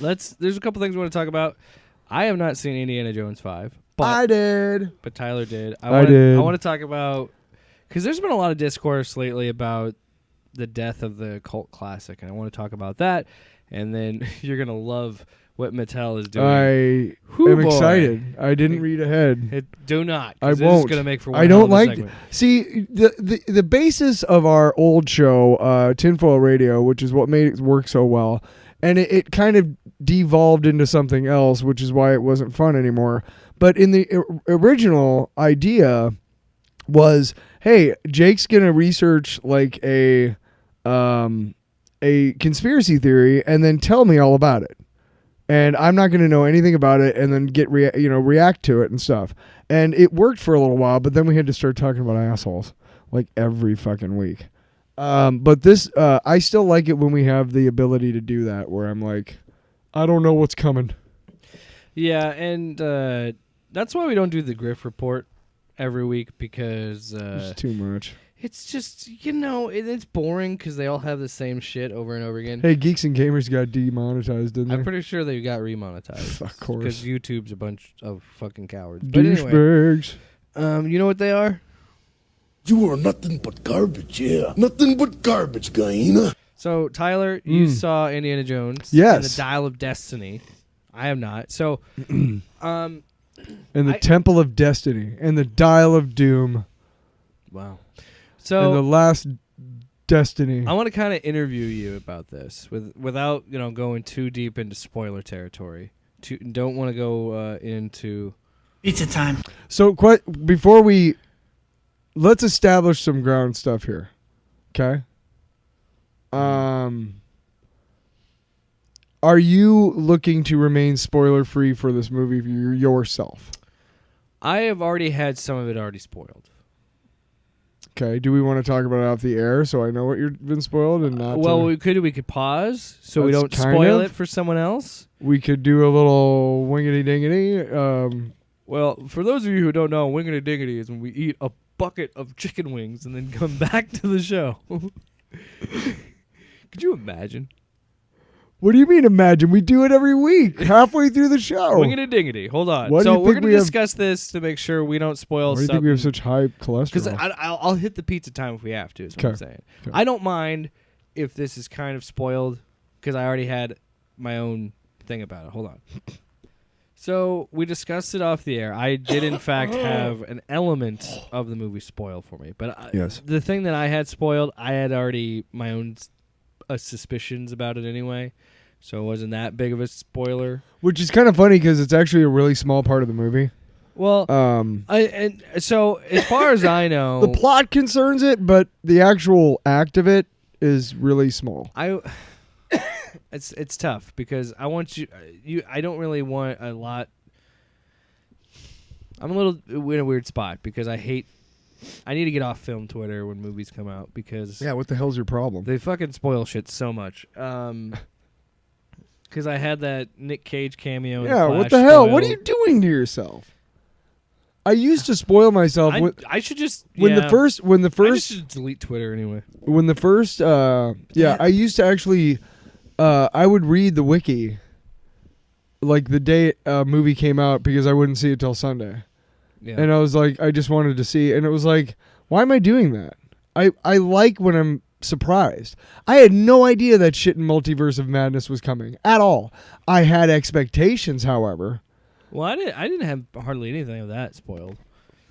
There's a couple things we want to talk about. I have not seen Indiana Jones 5. But I did. But Tyler did. I did. I want to talk about, because there's been a lot of discourse lately about the death of the cult classic, and I want to talk about that. And then you're gonna love what Mattel is doing. I am excited. I didn't read ahead. Do not. I won't. This is gonna make for one I don't like. segment. See, the basis of our old show, Tinfoil Radio, which is what made it work so well, and it kind of devolved into something else, which is why it wasn't fun anymore. But in the original idea was, hey, Jake's going to research like a conspiracy theory and then tell me all about it. And I'm not going to know anything about it and then react to it and stuff. And it worked for a little while, but then we had to start talking about assholes like every fucking week. But this, I still like it when we have the ability to do that, where I'm like, I don't know what's coming. Yeah, and that's why we don't do the Griff Report every week, because it's too much. It's just, it's boring because they all have the same shit over and over again. Hey, Geeks and Gamers got demonetized, didn't they? I'm pretty sure they got remonetized. Of course. Because YouTube's a bunch of fucking cowards. Douchebags. Anyway, you know what they are? You are nothing but garbage, yeah. Nothing but garbage, guy. So, Tyler, you saw Indiana Jones. Yes. And the Dial of Destiny. I have not. So, and the Temple of Destiny, and the Dial of Doom. Wow. So, and the Last Destiny. I want to kind of interview you about this without going too deep into spoiler territory. Don't want to go into pizza time. So, before let's establish some ground stuff here, okay? Are you looking to remain spoiler-free for this movie yourself? I have already had some of it already spoiled. Okay. Do we want to talk about it off the air so I know what you've been spoiled and not? Well, we could pause so we don't spoil it for someone else. We could do a little wingity dingity. Well, for those of you who don't know, wingity dingity is when we eat a bucket of chicken wings and then come back to the show. Could you imagine? What do you mean imagine? We do it every week, halfway through the show. Wingity dingity. Hold on. So we're going to discuss this to make sure we don't spoil something. Why do you think we have such high cholesterol? Because I'll hit the pizza time if we have to, is what I'm saying. Okay. I don't mind if this is kind of spoiled, because I already had my own thing about it. Hold on. So we discussed it off the air. I did, in fact, have an element of the movie spoiled for me. But yes. The thing that I had spoiled, I had already my own suspicions about it anyway. So it wasn't that big of a spoiler. Which is kind of funny because it's actually a really small part of the movie. Well, so as far as I know, the plot concerns it, but the actual act of it is really small. It's tough because I want I don't really want a lot. I'm a little in a weird spot because I need to get off film Twitter when movies come out because what the hell's your problem? They fucking spoil shit so much. Because I had that Nick Cage cameo. Yeah, in what the hell? What are you doing to yourself? I used to spoil myself. I should just I should delete Twitter anyway. When the first I used to actually I would read the wiki like the day a movie came out because I wouldn't see it till Sunday. Yeah. And I was like, I just wanted to see, and it was like, why am I doing that? I like when I'm surprised. I had no idea that shit in Multiverse of Madness was coming at all. I had expectations, however. Well, I didn't have hardly anything of that spoiled,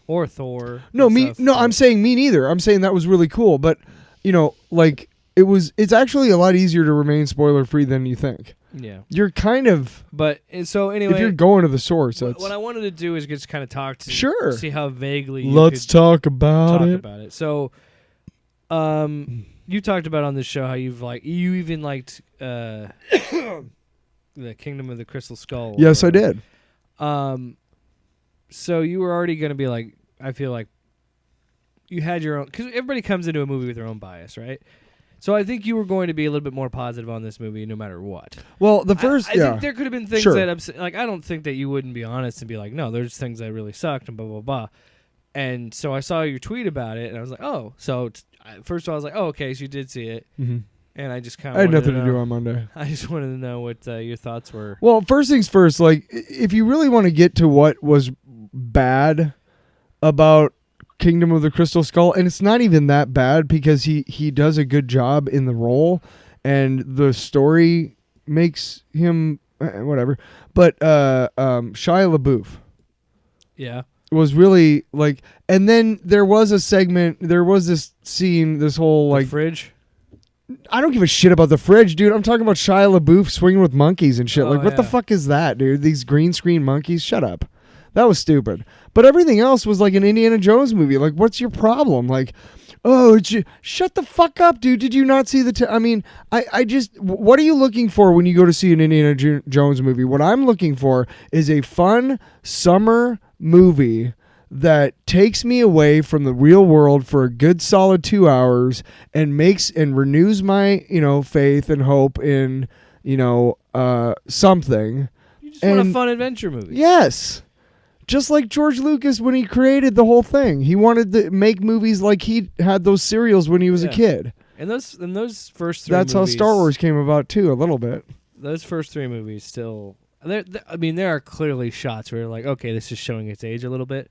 or Thor. I'm saying me neither. I'm saying that was really cool, but like it's actually a lot easier to remain spoiler free than you think. Yeah, you're kind of. But so anyway, if you're going to the source, what I wanted to do is just kind of talk to see how vaguely. Let's talk about it. So, you talked about on this show how you even liked the Kingdom of the Crystal Skull. Yes, I did. So you were already going to be like, I feel like you had your own, because everybody comes into a movie with their own bias, right? So I think you were going to be a little bit more positive on this movie no matter what. Well, the first, I think there could have been things that, I don't think that you wouldn't be honest and be like, no, there's things that really sucked and blah, blah, blah. And so I saw your tweet about it, and I was like, oh. So first of all, I was like, oh, okay, so you did see it. Mm-hmm. And I just kind of I had nothing to do on Monday. I just wanted to know what your thoughts were. Well, first things first, like, if you really want to get to what was bad about Kingdom of the Crystal Skull, and it's not even that bad because he does a good job in the role, and the story makes him whatever. But Shia LaBeouf, was really like, and then there was a segment, there was this scene, this whole like fridge. I don't give a shit about the fridge, dude. I'm talking about Shia LaBeouf swinging with monkeys and shit. What the fuck is that, dude? These green screen monkeys? Shut up. That was stupid. But everything else was like an Indiana Jones movie. Like, what's your problem? Like, shut the fuck up, dude. Did you not see the... I mean, I just... What are you looking for when you go to see an Indiana Jones movie? What I'm looking for is a fun summer movie that takes me away from the real world for a good solid 2 hours and makes and renews my, faith and hope in, something. You just want a fun adventure movie. Yes. Just like George Lucas when he created the whole thing. He wanted to make movies like he had those serials when he was a kid. And those first three That's movies, how Star Wars came about too, a little bit. Those first three movies still... there are clearly shots where you're like, okay, this is showing its age a little bit.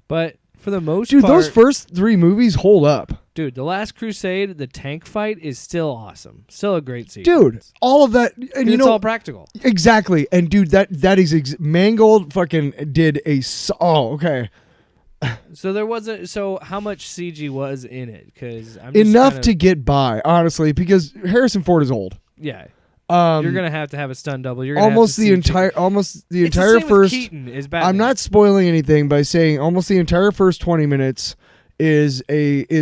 But for the most part... Dude, those first three movies hold up. Dude, The Last Crusade, the tank fight is still awesome. Still a great sequence. Dude, all of that... And it's all practical. Exactly. And dude, that is... Mangold fucking did a... Oh, okay. So there wasn't... So how much CG was in it? Because enough to get by, honestly, because Harrison Ford is old. Yeah. You're gonna have to have a stunt double. You're gonna almost have the entire first. Keaton is Batman. I'm not spoiling anything by saying almost the entire first 20 minutes is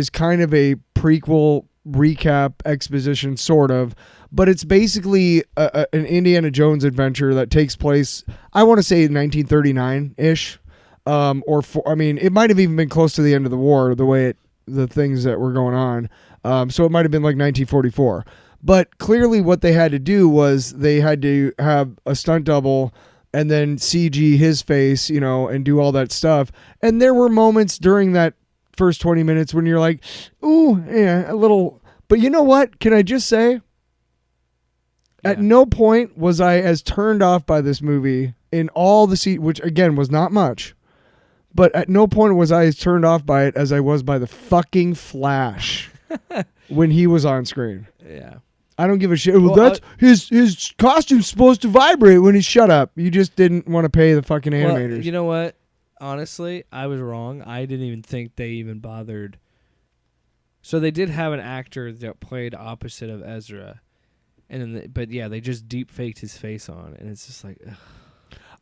kind of a prequel recap exposition, sort of, but it's basically an Indiana Jones adventure that takes place, I want to say 1939-ish, it might have even been close to the end of the war, the things that were going on. So it might have been like 1944. But clearly what they had to do was they had to have a stunt double and then CG his face, and do all that stuff. And there were moments during that first 20 minutes when you're like, ooh, yeah, a little. But you know what? Can I just say, at no point was I as turned off by this movie in all the which again was not much. But at no point was I as turned off by it as I was by the fucking Flash when he was on screen. Yeah. I don't give a shit. Well, that's his costume's supposed to vibrate when he's shut up. You just didn't want to pay the fucking animators. Well, you know what? Honestly, I was wrong. I didn't even think they even bothered. So they did have an actor that played opposite of Ezra, but they just deep faked his face on, and it's just like, ugh.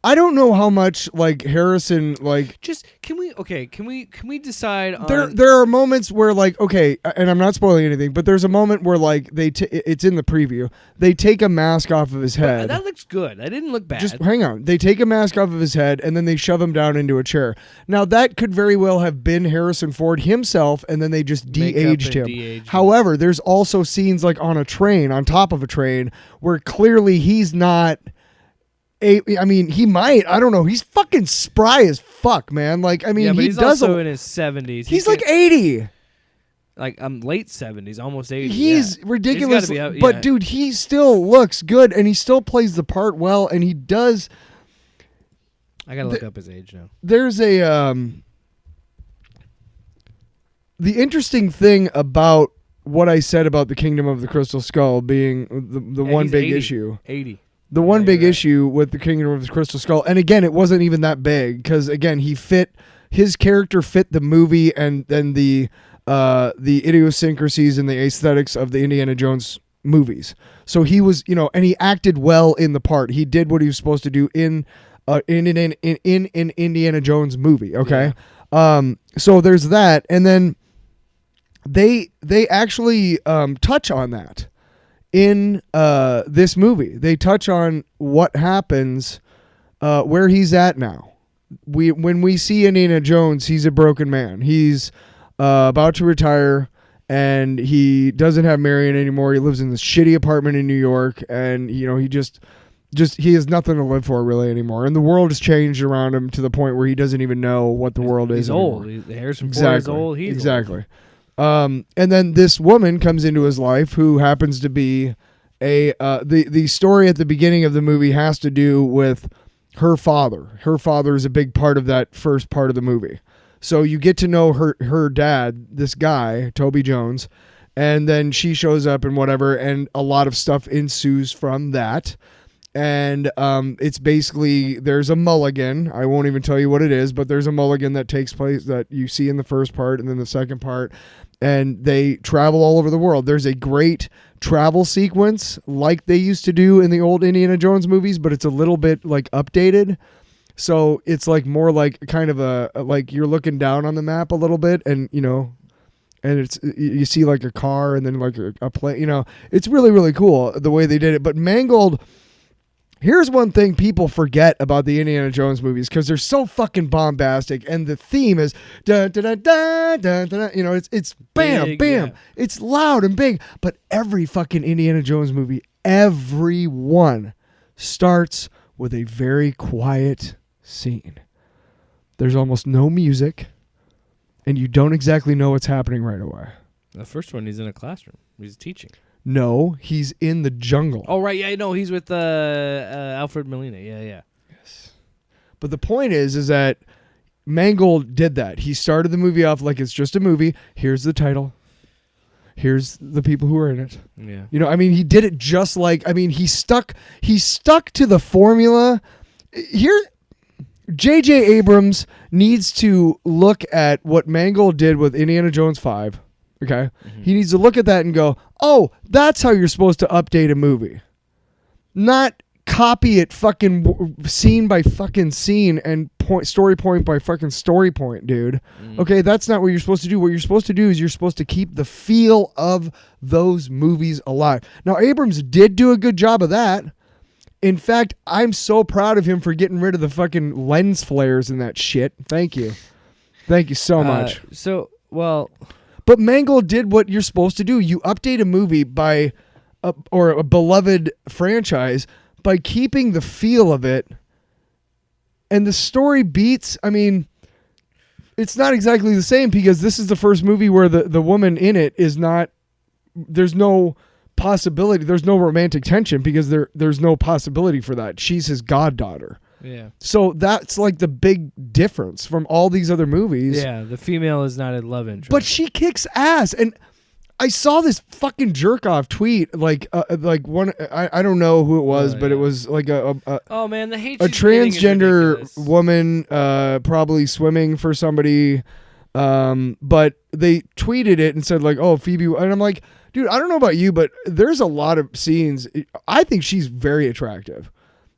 I don't know how much like Harrison just can we decide on there are moments where and I'm not spoiling anything, but there's a moment where it's in the preview, they take a mask off of his head. That looks good. That didn't look bad. Just hang on. They take a mask off of his head and then they shove him down into a chair. Now that could very well have been Harrison Ford himself, and then they just de-aged him. However, there's also scenes like on top of a train where clearly he's not. He might. I don't know. He's fucking spry as fuck, man. But he's also in his 70s. He's like 80. Like late 70s, almost 80. He's ridiculous. But dude, he still looks good, and he still plays the part well, and he does. I gotta look up his age now. There's a the interesting thing about what I said about the Kingdom of the Crystal Skull being the one big 80. issue. 80. The one big issue with the Kingdom of the Crystal Skull, and again, it wasn't even that big because again, his character fit the movie and then the idiosyncrasies and the aesthetics of the Indiana Jones movies. So he was, and he acted well in the part. He did what he was supposed to do in an Indiana Jones movie. Okay, so there's that, and then they actually touch on that. In this movie, they touch on what happens, where he's at now. When we see Indiana Jones, he's a broken man. He's about to retire, and he doesn't have Marion anymore. He lives in this shitty apartment in New York, and he just he has nothing to live for really anymore. And the world has changed around him to the point where he doesn't even know what the world is. He's old. Harrison Ford is old. He's exactly. Old. And then this woman comes into his life who happens to be the story at the beginning of the movie has to do with her father. Her father is a big part of that first part of the movie. So you get to know her dad, this guy, Toby Jones, and then she shows up and whatever, and a lot of stuff ensues from that. And it's basically, there's a mulligan. I won't even tell you what it is, but there's a mulligan that takes place that you see in the first part and then the second part. And they travel all over the world. There's a great travel sequence like they used to do in the old Indiana Jones movies, but it's a little bit like updated. So it's like more like kind of like you're looking down on the map a little bit, and and it's, you see like a car and then like a plane, it's really, really cool the way they did it. But Mangold, here's one thing people forget about the Indiana Jones movies, because they're so fucking bombastic, and the theme is da da da da da da. It's bam, big, bam. Yeah. It's loud and big. But every fucking Indiana Jones movie, every one starts with a very quiet scene. There's almost no music, and you don't exactly know what's happening right away. The first one, he's in a classroom. He's teaching. No, he's in the jungle. Oh, right. Yeah, I know. He's with Alfred Molina. Yeah. Yes. But the point is that Mangold did that. He started the movie off like it's just a movie. Here's the title. Here's the people who are in it. Yeah. He did it just like, he stuck to the formula. Here, J.J. Abrams needs to look at what Mangold did with Indiana Jones 5. Okay? Mm-hmm. He needs to look at that and go, oh, that's how you're supposed to update a movie. Not copy it fucking scene by fucking scene and story point by fucking story point, dude. Mm-hmm. Okay, that's not what you're supposed to do. What you're supposed to do is you're supposed to keep the feel of those movies alive. Now, Abrams did do a good job of that. In fact, I'm so proud of him for getting rid of the fucking lens flares and that shit. Thank you. Thank you so much. But Mangold did what you're supposed to do. You update a movie or a beloved franchise by keeping the feel of it. And the story beats, it's not exactly the same, because this is the first movie where the woman in it is not, there's no possibility, there's no romantic tension, because there's no possibility for that. She's his goddaughter. Yeah. So that's like the big difference from all these other movies. Yeah, the female is not a love interest. But she kicks ass. And I saw this fucking jerk off tweet, like one, I don't know who it was, but it was like oh man, the hate a transgender woman probably swimming for somebody, but they tweeted it and said like, oh, Phoebe, and I'm like, dude, I don't know about you, but there's a lot of scenes. I think she's very attractive.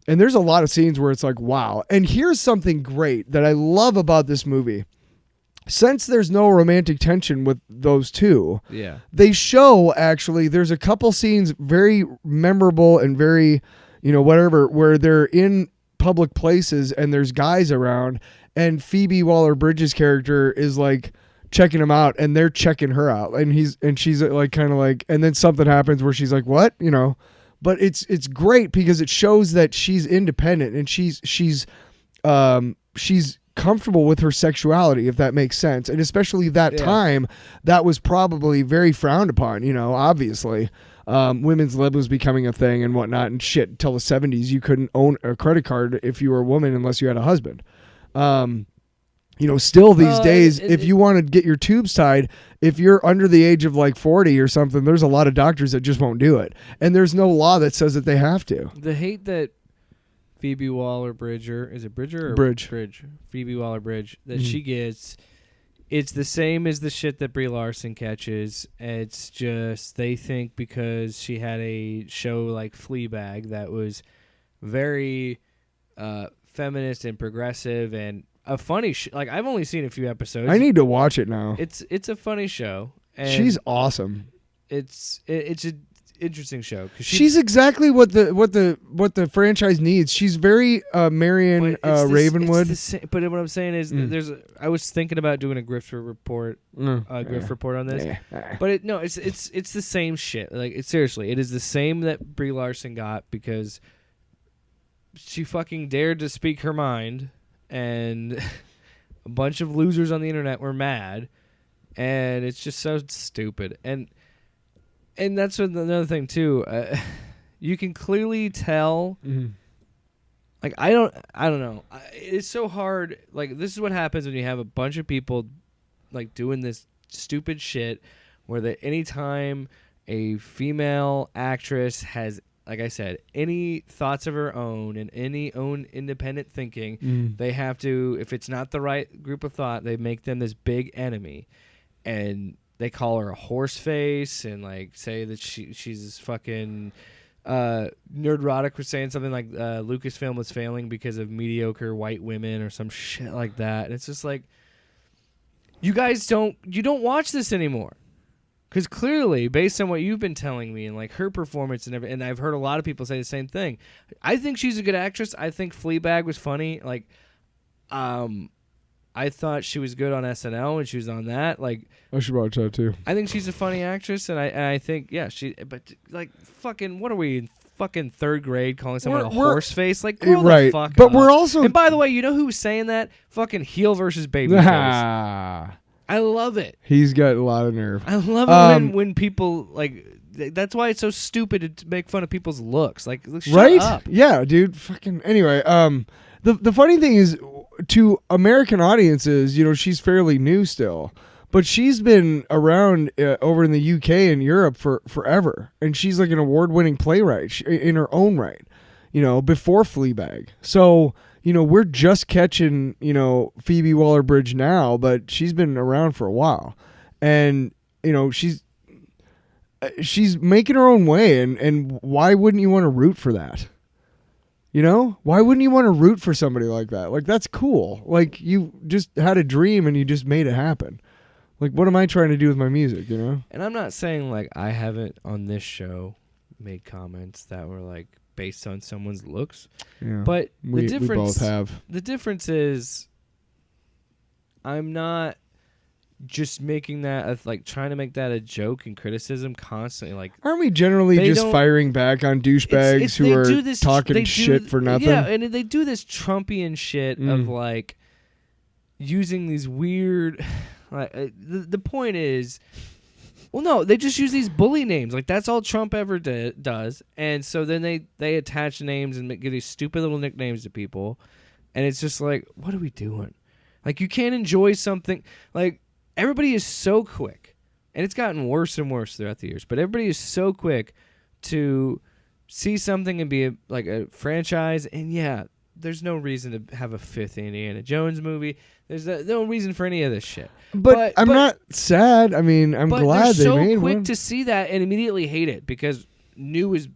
And there's a lot of scenes where it's like, wow. And here's something great that I love about this movie. Since there's no romantic tension with those two, they show, actually, there's a couple scenes very memorable and very, whatever, where they're in public places and there's guys around, and Phoebe Waller-Bridge's character is like checking him out, and they're checking her out, and she's like kind of like, and then something happens where she's like, what, but it's great because it shows that she's independent and she's comfortable with her sexuality, if that makes sense. And especially that time, that was probably very frowned upon, obviously. Women's lib was becoming a thing and whatnot, and shit, until the 70s, you couldn't own a credit card if you were a woman unless you had a husband. Still these days, if you want to get your tubes tied, if you're under the age of like 40 or something, there's a lot of doctors that just won't do it. And there's no law that says that they have to. The hate that Phoebe Waller-Bridge, is it Bridger or Bridge? Phoebe Waller-Bridge, that she gets, it's the same as the shit that Brie Larson catches. It's just, they think because she had a show like Fleabag that was very feminist and progressive and a funny like I've only seen a few episodes. I need to watch it now. It's a funny show. And she's awesome. It's an interesting show. She's exactly what the franchise needs. She's very Marion Ravenwood. But what I'm saying is, I was thinking about doing a Griffith report, report on this. But it's the same shit. Like seriously, it is the same that Brie Larson got because she fucking dared to speak her mind. And a bunch of losers on the internet were mad, and it's just so stupid. And that's another thing too. You can clearly tell. Mm-hmm. Like I don't know. It's so hard. Like this is what happens when you have a bunch of people like doing this stupid shit where anytime a female actress has, like I said, any thoughts of her own and any own independent thinking, they have to, if it's not the right group of thought, they make them this big enemy, and they call her a horse face and like say that she's this fucking Nerdrotic was saying something like Lucasfilm was failing because of mediocre white women or some shit like that. And it's just like, you guys don't watch this anymore. Because clearly, based on what you've been telling me and like her performance and everything, and I've heard a lot of people say the same thing. I think she's a good actress. I think Fleabag was funny. Like, I thought she was good on SNL when she was on that. Like, I should watch that too. I think she's a funny actress, and I think but like fucking, what are we in fucking third grade calling someone a horse face? Like, grow the fuck but up. we're also. And by the way, you know who was saying that? Fucking heel versus baby face. I love it. He's got a lot of nerve. I love it when people like. That's why it's so stupid to make fun of people's looks. Like, shut up. Yeah, dude. Fucking. Anyway, the funny thing is, to American audiences, you know, she's fairly new still, but she's been around over in the UK and Europe for forever, and she's like an award-winning playwright in her own right. You know, before Fleabag. So. You know, we're just catching, you know, Phoebe Waller-Bridge now, but she's been around for a while. And, you know, she's making her own way, and why wouldn't you want to root for that? You know? Why wouldn't you want to root for somebody like that? Like, that's cool. Like, you just had a dream and you just made it happen. Like, what am I trying to do with my music, you know? And I'm not saying, like, I haven't on this show made comments that were, like, based on someone's looks. Yeah. But we both have. The difference is I'm not just making that like trying to make that a joke and criticism constantly. Like, aren't we generally just firing back on douchebags who are talking shit for nothing? Yeah, and they do this Trumpian shit of like using these weird like the point is, well, no, they just use these bully names. Like, that's all Trump ever does. And so then they attach names and give these stupid little nicknames to people. And it's just like, what are we doing? Like, you can't enjoy something. Like, everybody is so quick. And it's gotten worse and worse throughout the years. But everybody is so quick to see something and be a franchise. And, yeah, there's no reason to have a fifth Indiana Jones movie. There's no reason for any of this shit. But I'm not sad. I mean, I'm glad they made one. But they're so quick to see that and immediately hate it because new is...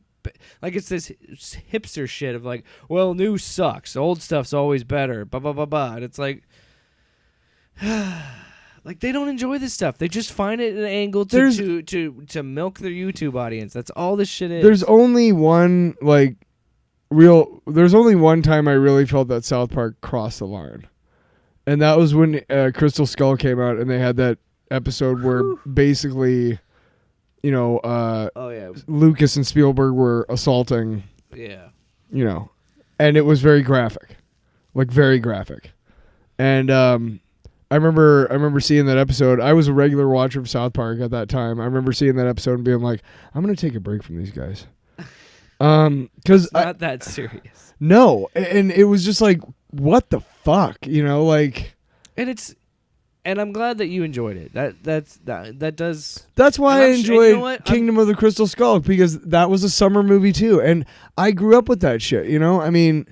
Like, it's this hipster shit of like, well, new sucks. Old stuff's always better. Blah, blah, blah, blah. And it's like... like, they don't enjoy this stuff. They just find it an angle to milk their YouTube audience. That's all this shit is. There's only one, like, there's only one time I really felt that South Park crossed the line. And that was when Crystal Skull came out and they had that episode where basically, you know, Lucas and Spielberg were assaulting. Yeah. You know, and it was very graphic. Like, very graphic. And I remember seeing that episode. I was a regular watcher of South Park at that time. I remember seeing that episode and being like, I'm going to take a break from these guys. Because it's not that serious. No, and it was just like, what the fuck, you know, like. And I'm glad that you enjoyed it. That does. That's why I enjoyed Kingdom of the Crystal Skull, because that was a summer movie too, and I grew up with that shit. You know, I mean,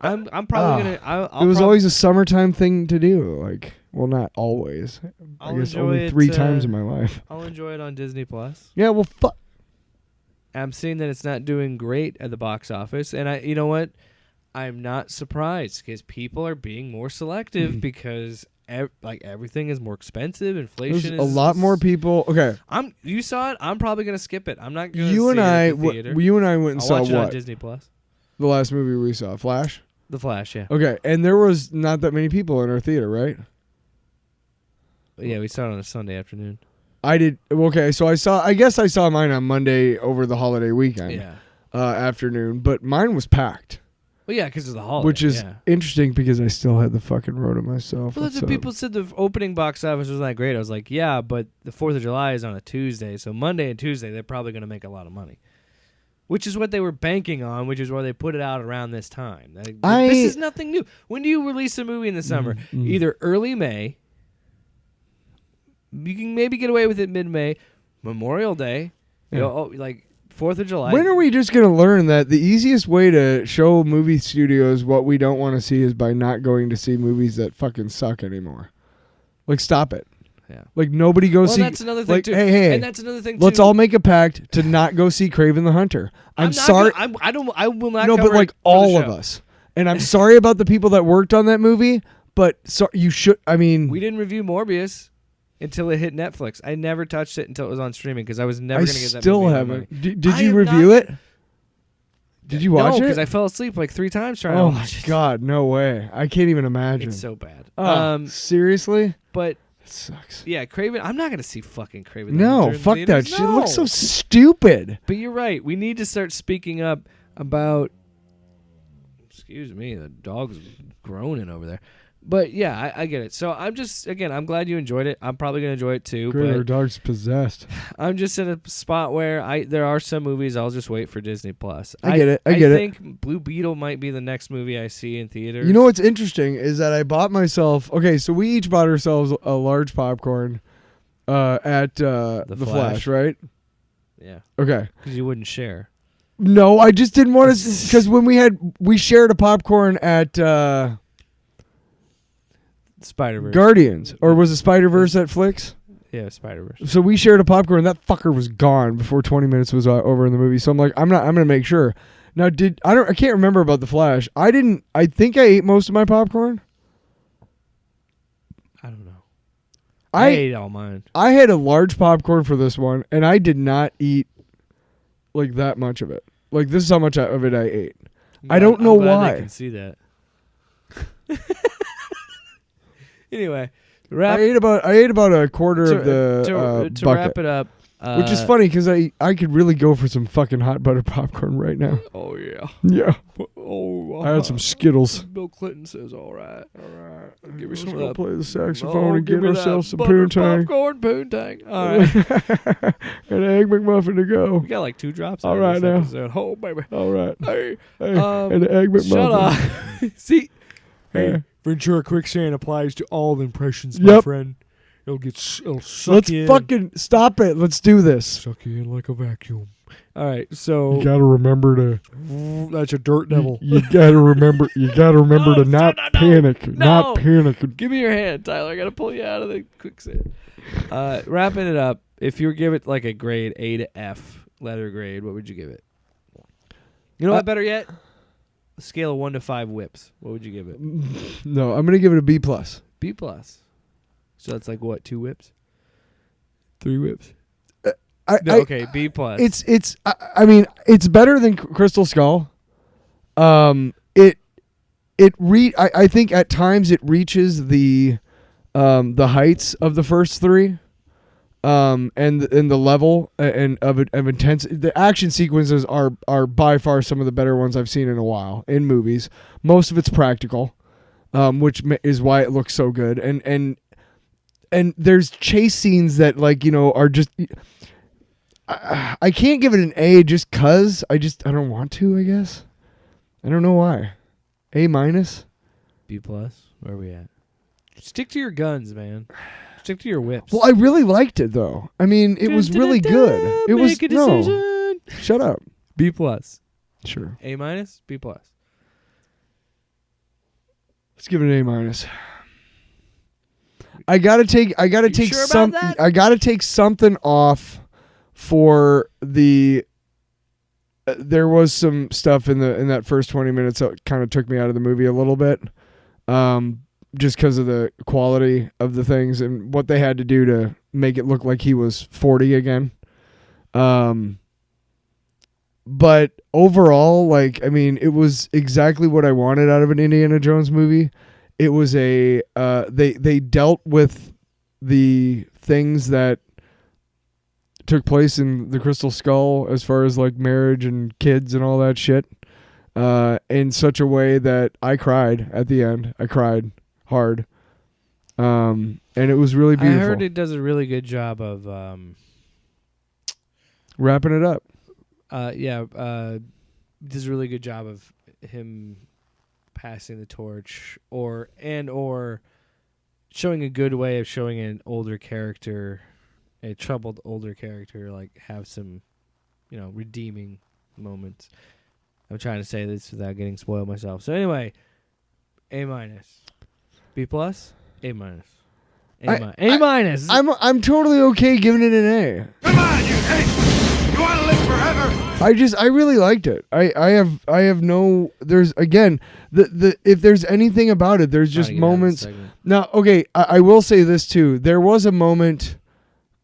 I'm probably gonna. It was always a summertime thing to do. Like, well, not always. I guess only 3 times in my life. I'll enjoy it on Disney Plus. Yeah, well, fuck. I'm seeing that it's not doing great at the box office, and you know what? I'm not surprised because people are being more selective because everything is more expensive. Inflation There's a lot more people. Okay, you saw it. I'm probably gonna skip it. I'm not gonna. You and I went and saw watch what? It on Disney Plus. The last movie we saw, Flash. The Flash, yeah. Okay, and there was not that many people in our theater, right? Yeah, we saw it on a Sunday afternoon. I did. Okay, so I guess I saw mine on Monday over the holiday weekend. Yeah. Afternoon, but mine was packed. Well, yeah, because of the holiday. Which is interesting because I still had the fucking Rota myself. Well, that's what people said. The opening box office wasn't that great. I was like, yeah, but the 4th of July is on a Tuesday, so Monday and Tuesday they're probably going to make a lot of money. Which is what they were banking on, which is why they put it out around this time. This is nothing new. When do you release a movie in the summer? Either early May. You can maybe get away with it mid-May. Memorial Day. You know, like 4th of July. When are we just going to learn that the easiest way to show movie studios what we don't want to see is by not going to see movies that fucking suck anymore? Like, stop it. Yeah. Like, nobody goes see... Well, that's another thing, too. Hey, and that's another thing, too. Let's all make a pact to not go see Kraven the Hunter. I'm sorry. I will not No, cover but, like, it for all the of show. us. And I'm sorry about the people that worked on that movie, but you should... I mean... We didn't review Morbius until it hit Netflix. I never touched it until it was on streaming because I was never going to get that movie. I still haven't. Did you review it? Did you watch it? No, because I fell asleep like 3 times trying to watch it. Oh, my God. No way. I can't even imagine. It's so bad. Seriously? But... It sucks. Yeah, Kraven. I'm not going to see fucking Kraven. No, fuck that shit. It looks so stupid. But you're right. We need to start speaking up about... Excuse me, the dog's groaning over there. But yeah, I get it. So I'm just, again, I'm glad you enjoyed it. I'm probably going to enjoy it too. Great, but our dog's possessed. I'm just in a spot where there are some movies I'll just wait for Disney Plus. I get it. I think Blue Beetle might be the next movie I see in theaters. You know what's interesting is that I bought myself... Okay, so we each bought ourselves a large popcorn at the Flash, right? Yeah. Okay. Because you wouldn't share. No, I just didn't want to... Because when we shared a popcorn at... Spider-Verse. Guardians. Or was it Spider-Verse at Flicks? Yeah, Spider-Verse. So we shared a popcorn. That fucker was gone before 20 minutes was over in the movie. So I'm like, I'm going to make sure. Now, I can't remember about the Flash. I think I ate most of my popcorn. I don't know. I ate all mine. I had a large popcorn for this one, and I did not eat like that much of it. Like, this is how much of it I ate. I don't know why. I can see that. Anyway, I ate about a quarter of the to bucket, wrap it up. Which is funny because I could really go for some fucking hot butter popcorn right now. Oh yeah. Yeah. Oh. I had some Skittles. Bill Clinton says, "All right, give me some of Let's that. play the saxophone and get ourselves some butter poontang. Popcorn poontang. All right, and an egg McMuffin to go. we got like 2 drops. All right now. Episode. Oh baby. All right. Hey, and an egg McMuffin. shut up. See. Hey. Ventura Quicksand applies to all impressions, my friend. It'll suck Let's you in. fucking stop it. Let's do this. Suck you in like a vacuum. All right, so you gotta remember to. That's a dirt devil. You gotta remember. to not panic. No. Not panic. Give me your hand, Tyler. I gotta pull you out of the quicksand. Wrapping it up. If you were give it like a grade A to F, letter grade, what would you give it? You know what? Better yet. A scale of 1 to 5 whips. What would you give it? No, I'm gonna give it a B plus. B plus. So that's like what? 2 whips? 3 whips? Okay, B plus. I mean, it's better than Crystal Skull. I think at times it reaches the heights of the first 3. And the level and of intensity. The action sequences are by far some of the better ones I've seen in a while in movies. Most of it's practical, which is why it looks so good. And there's chase scenes that are just. I can't give it an A just cause I don't want to. I guess I don't know why. A minus. B plus. Where are we at? Stick to your guns, man. Stick to your whips. Well, I really liked it though. I mean, it was really good. It was no. Shut up. B plus. Sure. A minus. B plus. Let's give it an A minus. I gotta take something off for the. There was some stuff in that first 20 minutes that kind of took me out of the movie a little bit. Just because of the quality of the things and what they had to do to make it look like he was 40 again. But overall, it was exactly what I wanted out of an Indiana Jones movie. It was they dealt with the things that took place in the Crystal Skull as far as marriage and kids and all that shit. in such a way that I cried at the end. I cried hard. And it was really beautiful. I heard it does a really good job of wrapping it up. Does a really good job of him passing the torch or showing a good way of showing an older character, a troubled older character, like have some, redeeming moments. I'm trying to say this without getting spoiled myself. So anyway, A-, B+, A-, A-. I'm totally okay giving it an A. Come on, you hate! You want to live forever? I really liked it. I have no. There's again the if there's anything about it, there's just moments. Now, okay, I will say this too. There was a moment.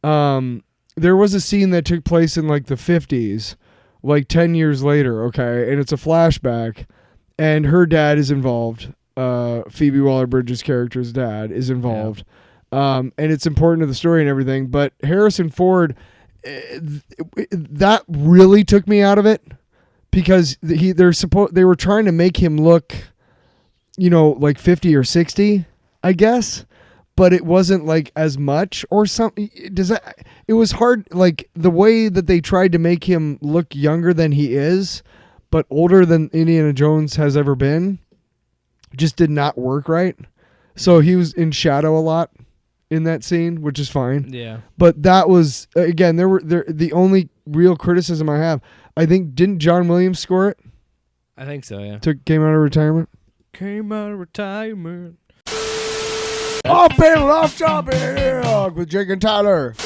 There was a scene that took place in like the 50s, like 10 years later. Okay, and it's a flashback, and her dad is involved. Phoebe Waller-Bridge's character's dad is involved. Yeah. And it's important to the story and everything. But Harrison Ford. That really took me out of it because they were trying to make him look, like 50 or 60, I guess, but it wasn't like as much or something. It was hard, like the way that they tried to make him look younger than he is, but older than Indiana Jones has ever been, just did not work right. So he was in shadow a lot in that scene, which is fine. Yeah. But that was, again, the only real criticism I have. I think, didn't John Williams score it? I think so, yeah. Came out of retirement? Came out of retirement. Off panel, off topic with Jake and Tyler.